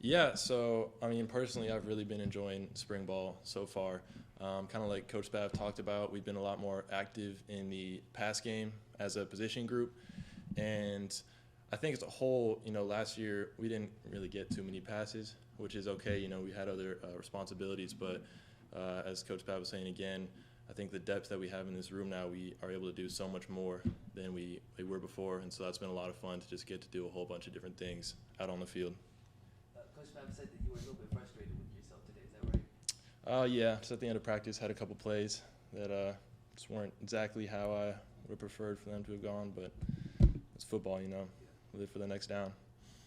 Yeah, so I mean, personally, I've really been enjoying spring ball so far. Kind of like Coach Spav talked about, we've been a lot more active in the pass game as a position group, and I think as a whole, last year we didn't really get too many passes, which is okay. We had other responsibilities, but as Coach Spav was saying again, I think the depth that we have in this room now, we are able to do so much more than we were before, and so that's been a lot of fun to just get to do a whole bunch of different things out on the field. Coach Fab said that you were a little bit frustrated with yourself today. Is that right? Yeah, just at the end of practice, had a couple plays that just weren't exactly how I would have preferred for them to have gone, but it's football, Yeah. live for the next down.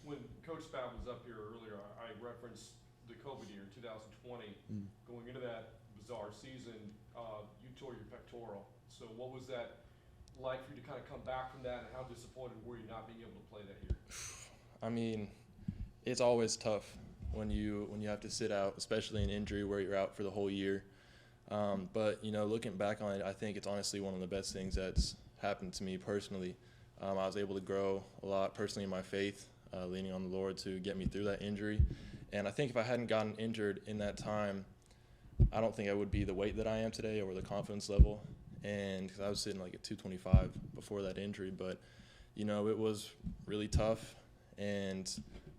When Coach Spav was up here earlier, I referenced the COVID year, 2020. Going into that bizarre season, you tore your pectoral. So what was that like for you to kind of come back from that, and how disappointed were you not being able to play that year? I mean, it's always tough when you have to sit out, especially an injury where you're out for the whole year. But looking back on it, I think it's honestly one of the best things that's happened to me personally. I was able to grow a lot personally in my faith, leaning on the Lord to get me through that injury. And I think if I hadn't gotten injured in that time, I don't think I would be the weight that I am today or the confidence level. And because I was sitting like at 225 before that injury, but it was really tough. And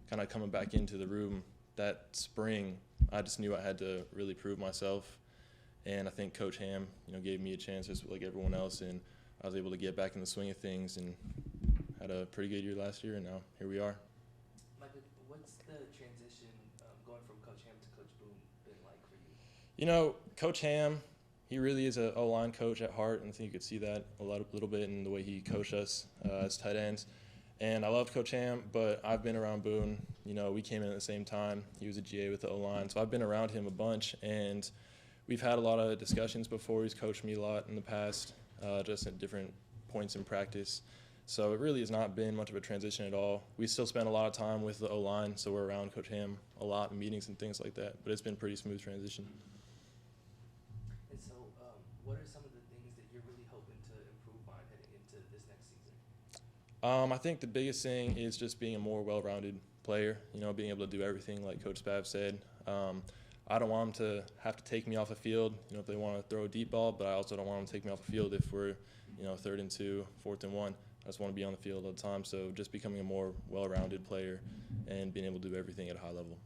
kind of coming back into the room that spring, I just knew I had to really prove myself. And I think Coach Ham, gave me a chance just like everyone else, and I was able to get back in the swing of things and had a pretty good year last year, and now here we are. Micah, what's the transition going from Coach Ham to Coach Boone been like for you? Coach Ham, he really is an O-line coach at heart, and I think you could see that a little bit in the way he coached us as tight ends. And I loved Coach Ham, but I've been around Boone. We came in at the same time. He was a GA with the O-line, so I've been around him a bunch, and we've had a lot of discussions before. He's coached me a lot in the past, just at different points in practice. So it really has not been much of a transition at all. We still spend a lot of time with the O-line, so we're around Coach Ham a lot in meetings and things like that, but it's been a pretty smooth transition. And so what are some of the things that you're really hoping to improve on heading into this next season? I think the biggest thing is just being a more well-rounded player, being able to do everything like Coach Spav said. I don't want them to have to take me off the field, if they want to throw a deep ball, but I also don't want them to take me off the field if we're, 3rd and 2, 4th and 1. I just want to be on the field all the time. So just becoming a more well-rounded player and being able to do everything at a high level.